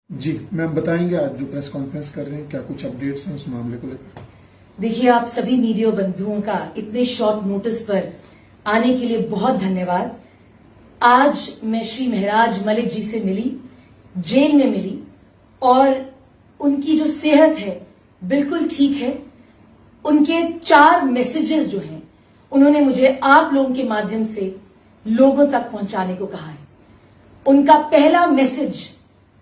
जी ma'am, बताएंगे आज जो प्रेस कॉन्फ्रेंस कर रहे हैं क्या कुछ अपडेट्स हैं उस मामले को लेकर? देखिए, आप सभी मीडिया बंधुओं का इतने शॉर्ट नोटिस पर आने के लिए बहुत धन्यवाद। आज मैं श्री महराज मलिक जी से मिली, जेल में मिली, और उनकी जो सेहत है बिल्कुल ठीक है। उनके 4 मैसेजेस जो हैं उन्होंने मुझे आप लोगों के माध्यम से लोगों तक पहुंचाने को कहा है। उनका पहला मैसेज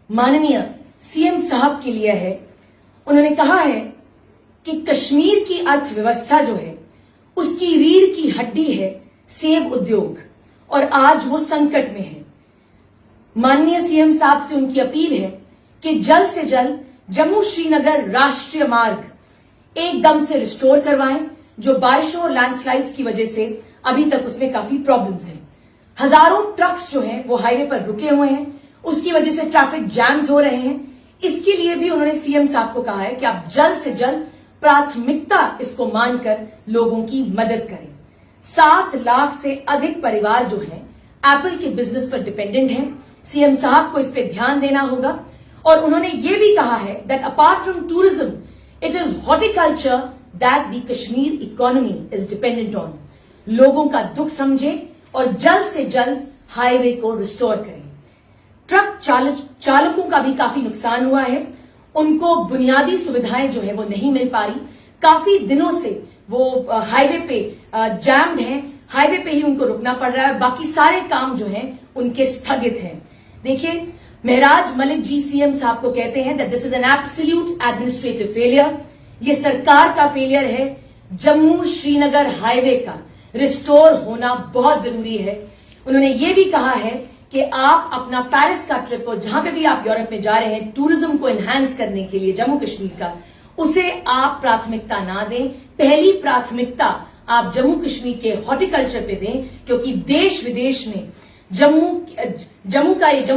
माननीय सीएम साहब के लिए है। उन्होंने कहा है कि कश्मीर की अर्थव्यवस्था जो है उसकी रीढ़ की हड्डी है सेब उद्योग, और आज वो संकट में है। माननीय सीएम साहब से उनकी अपील है कि जल्द से जल्द जम्मू श्रीनगर राष्ट्रीय मार्ग एकदम से रिस्टोर करवाएं, जो बारिशों और लैंडस्लाइड्स की वजह से अभी तक उसमें काफी प्रॉब्लम्स हैं। हजारों ट्रक्स जो हैं वो हाईवे पर रुके हुए हैं, उसकी वजह से ट्रैफिक जैम्स हो रहे हैं। इसके लिए भी उन्होंने सीएम साहब को कहा है कि आप जल्द से जल्द प्राथमिकता इसको मानकर लोगों की मदद करें। 7 लाख से अधिक परिवार जो हैं एप्पल के बिजनेस पर डिपेंडेंट हैं। सीएम साहब को इस पे ध्यान देना होगा। और उन्होंने ये भी कहा है that apart from tourism it is horticulture that the Kashmir economy is dependent on. लोगों का दुख समझे और जल्द से जल्द हाईवे को रिस्टोर करें। ट्रक चालकों का भी काफी नुकसान हुआ है। उनको बुनियादी सुविधाएं जो है वो नहीं मिल पा रही। काफी दिनों से वो हाईवे पे जैम्ड हैं, हाईवे पे ही उनको रुकना पड़ रहा है। बाकी सारे काम जो हैं उनके स्थगित हैं। देखिए, महराज मलिक जी सीएम साहब को कहते हैं that this is an absolute administrative failure. ये सरकार का फेलियर है। जम्मू श्रीनगर हाईवे का रिस्टोर होना बहुत जरूरी है। उन्होंने ये भी कहा है कि आप अपना पेरिस का ट्रिप और जहां पे भी आप यूरोप में जा रहे हैं टूरिज्म को एनहांस करने के लिए जम्मू कश्मीर का, उसे आप प्राथमिकता ना दें। पहली प्राथमिकता आप जम्मू कश्मीर के हॉर्टिकल्चर पे दें, क्योंकि देश विदेश में जम्मू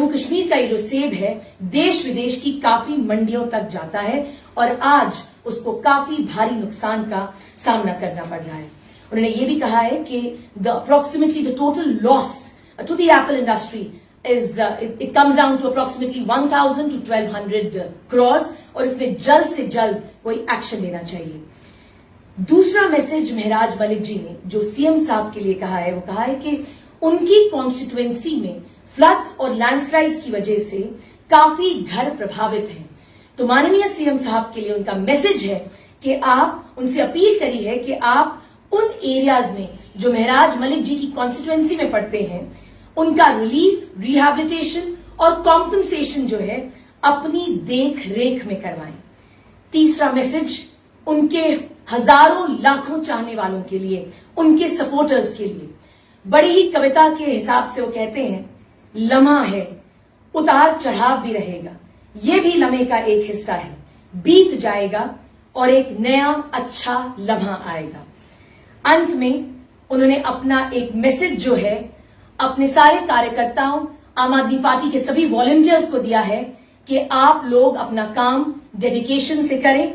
कश्मीर का ये जो सेब है देश विदेश की काफी मंडियों तक जाता है और आज उसको काफी भारी नुकसान का सामना करना पड़ रहा है। उन्होंने ये भी कहा है कि approximately the total loss to the Apple industry is it comes down to approximately 1,000 to 1,200 crores, और इसमें जल्द से जल्द कोई एक्शन लेना चाहिए। दूसरा मैसेज महराज मलिक जी ने जो सीएम साहब के लिए कहा है वो कहा है कि उनकी कॉन्स्टिट्युएंसी में फ्लड्स और लैंडस्लाइड्स की वजह से काफी घर प्रभावित हैं। तो माननीय सीएम साहब के लिए उनका मैसेज है कि आप उनसे अपील करी है कि आप उन एरियाज में जो महराज मलिक जी की कॉन्स्टिट्युएंसी में पड़ते हैं उनका रिलीफ, रिहैबिलिटेशन और कॉम्पनसेशन जो है अपनी देख रेख में करवाएं। तीसरा मैसेज उनके हजारों लाखों चाहने वालों के लिए, उनके सपोर्टर्स के लिए, बड़ी ही कविता के हिसाब से वो कहते हैं, लम्हा है उतार चढ़ाव भी रहेगा, ये भी लम्हे का एक हिस्सा है, बीत जाएगा और एक नया अच्छा लम्हा आएगा। अंत में उन्होंने अपना एक मैसेज जो है अपने सारे कार्यकर्ताओं, आम आदमी पार्टी के सभी वॉलंटियर्स को दिया है कि आप लोग अपना काम डेडिकेशन से करें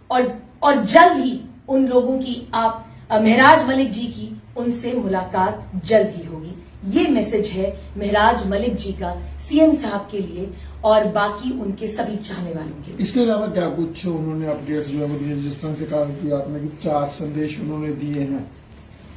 और जल्द ही उन लोगों की आप महराज मलिक जी की उनसे मुलाकात जल्द ही होगी। ये मैसेज है महराज मलिक जी का सीएम साहब के लिए और बाकी उनके सभी चाहने वालों के लिए। इसके अलावा क्या कुछ उन्होंने अपडेट्स जो है वो दिए, जिस तरह से कहा कि आपने कि 4 संदेश उन्होंने दिए हैं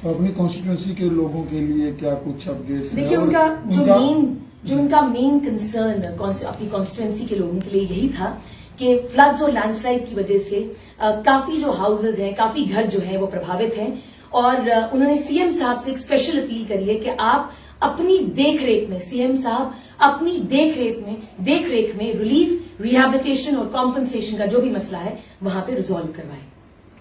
तो अपनी कॉन्स्टिट्यूएंसी के लोगों के लिए क्या कुछ अपडेट्स? देखिए, उनका मेन कंसर्न अपनी कॉन्स्टिट्यूएंसी के लोगों के लिए यही था कि फ्लड्स और लैंडस्लाइड की वजह से काफी जो हाउसेज हैं, काफी घर जो हैं वो प्रभावित हैं। और उन्होंने सीएम साहब से एक स्पेशल अपील करी है कि आप अपनी देखरेख में, सीएम साहब अपनी देखरेख में रिलीफ, रिहैबिलिटेशन और कॉम्पनसेशन का जो भी मसला है वहां पे रिजॉल्व करवाएं।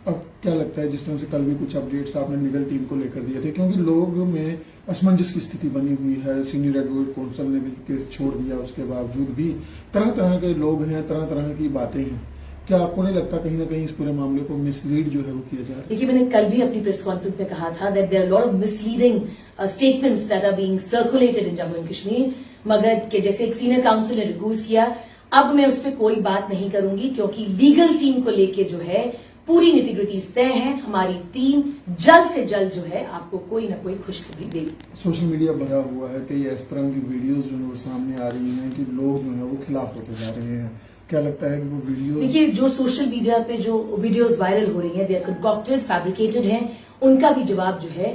अब क्या लगता है, जिस तरह से कल भी कुछ अपडेट्स आपने लीगल टीम को लेकर दिए थे, क्योंकि लोगों में असमंजस की स्थिति बनी हुई है, सीनियर एडवोकेट काउंसिल ने भी केस छोड़ दिया, उसके बावजूद भी तरह तरह के लोग हैं, तरह तरह की बातें हैं। क्या आपको नहीं लगता कहीं ना कहीं इस पूरे मामले को मिसलीड जो है वो किया जा रहा है? देखिए, मैंने कल भी अपनी प्रेस कॉन्फ्रेंस में कहा था that there are lot of misleading statements that are being circulated in Jammu and Kashmir. मगर के जैसे एक सीनियर काउंसिल ने रिक्वेस्ट किया, अब मैं उस पर कोई बात नहीं करूंगी, क्योंकि लीगल टीम को लेके जो है पूरी निटिग्रिटीज तय है। हमारी टीम जल्द से जल्द जो है आपको कोई ना कोई खुशखबरी देगी। सोशल मीडिया भरा हुआ है कि इस तरह की वीडियोस जो है वो सामने आ रही हैं कि लोग जो है वो खिलाफ होते जा रहे हैं। क्या लगता है कि वो वीडियो देखिए, जो सोशल मीडिया पे जो वीडियोस वायरल हो रही हैं, दे आर कंकॉक्टेड, फैब्रिकेटेड हैं, उनका भी जवाब जो है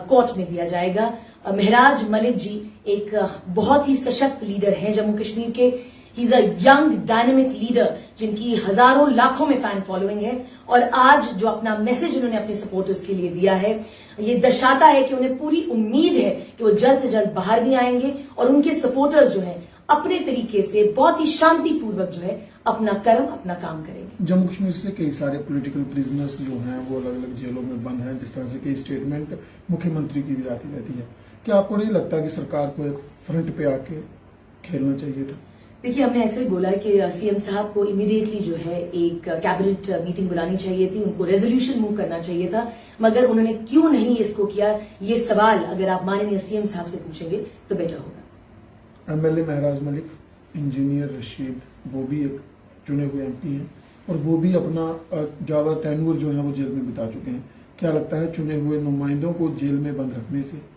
कोर्ट में दिया जाएगा। महराज मलिक जी एक बहुत ही सशक्त लीडर हैं जम्मू कश्मीर के। He is a young dynamic leader जिनकी हजारों लाखों में फैन फॉलोइंग है, और आज जो अपना मैसेज उन्होंने अपने सपोर्टर्स के लिए दिया है, ये दर्शाता है कि उन्हें पूरी उम्मीद है कि वो जल्द से जल्द बाहर भी आएंगे और उनके सपोर्टर्स जो है अपने तरीके से बहुत ही शांतिपूर्वक जो है अपना कर्म, अपना काम करेंगे। जम्मू कश्मीर से कई सारे पॉलिटिकल प्रिजनर्स जो हैं वो अलग अलग जेलों में बंद हैं, जिस तरह से कई स्टेटमेंट मुख्यमंत्री की भी आती रहती है। क्या आपको नहीं लगता कि सरकार को एक फ्रंट पे आके खेलना चाहिए था? देखिए, हमने ऐसे ही बोला है कि सीएम साहब को इमीडिएटली जो है एक कैबिनेट मीटिंग बुलानी चाहिए थी, उनको रेजोल्यूशन मूव करना चाहिए था, मगर उन्होंने क्यों नहीं इसको किया, ये सवाल अगर आप माननीय सीएम साहब से पूछेंगे तो बेटर होगा। एमएलए महराज मलिक, इंजीनियर रशीद, वो भी एक चुने हुए एमपी हैं और वो भी अपना ज्यादा टेन्योर जो है वो जेल में बिता चुके हैं। क्या लगता है चुने हुए नुमाइंदों को जेल में बंद रखने से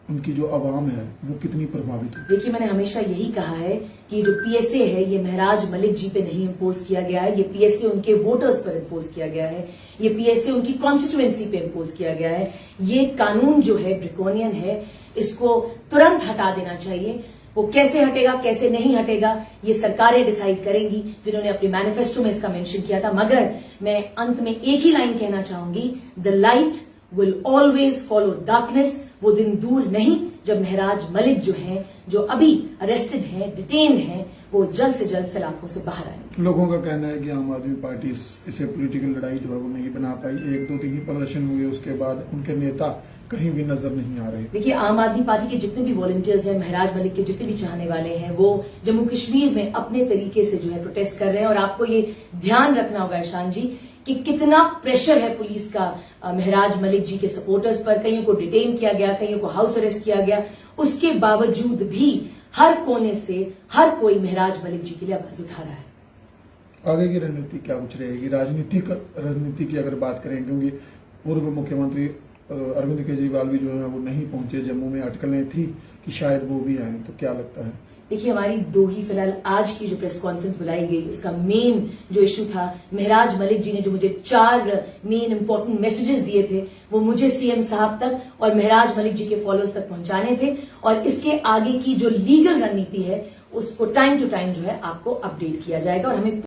उनकी जो आवाम है वो कितनी प्रभावित हो? देखिए, मैंने हमेशा यही कहा है कि जो पीएसए है ये महराज मलिक जी पे नहीं इम्पोज किया गया है, ये पीएसए उनके वोटर्स पर इम्पोज किया गया है, ये पीएसए उनकी कॉन्स्टिट्यूएंसी पे इम्पोज किया गया है। ये कानून जो है ड्रैकोनियन है, इसको तुरंत हटा देना चाहिए। वो कैसे हटेगा, कैसे नहीं हटेगा, ये सरकारें डिसाइड करेंगी, जिन्होंने अपने मैनिफेस्टो में इसका मेंशन किया था। मगर मैं अंत में एक ही लाइन कहना चाहूंगी, the light will always follow darkness. वो दिन दूर नहीं जब महराज मलिक जो हैं, जो अभी अरेस्टेड हैं, डिटेन्ड हैं, वो जल्द से जल्द सलाखों से बाहर आएंगे। लोगों का कहना है कि आम आदमी पार्टी इसे पॉलिटिकल लड़ाई जो है वो नहीं बना पाई। 1-2 दिन ही प्रदर्शन हुए, उसके बाद उनके नेता कहीं भी नजर नहीं आ रहे। देखिए, आम आदमी पार्टी के जितने भी वॉलंटियर्स हैं, महराज मलिक के जितने भी चाहने वाले हैं, वो जम्मू कश्मीर में अपने तरीके से जो है प्रोटेस्ट कर रहे हैं। और आपको ये ध्यान रखना होगा ईशान जी कि कितना प्रेशर है पुलिस का महराज मलिक जी के सपोर्टर्स पर। कईयों को डिटेन किया गया, कईयों को हाउस अरेस्ट किया गया, उसके बावजूद भी हर कोने से हर कोई महराज मलिक जी के लिए आवाज उठा रहा है। आगे की रणनीति क्या कुछ रहेगी? राजनीति की अगर बात करें, क्योंकि पूर्व मुख्यमंत्री अरविंद केजरीवाल भी जो है वो नहीं पहुंचे, जम्मू में अटकलें थी कि शायद वो भी आए, तो क्या लगता है? देखिए, हमारी दो ही फिलहाल आज की जो प्रेस कॉन्फ्रेंस बुलाई गई, उसका मेन जो इशू था, महराज मलिक जी ने जो मुझे 4 मेन इंपॉर्टेंट मैसेजेस दिए थे, वो मुझे सीएम साहब तक और महराज मलिक जी के फॉलोअर्स तक पहुंचाने थे। और इसके आगे की जो लीगल रणनीति है उसको टाइम टू टाइम जो है आपको अपडेट किया जाएगा। और हमें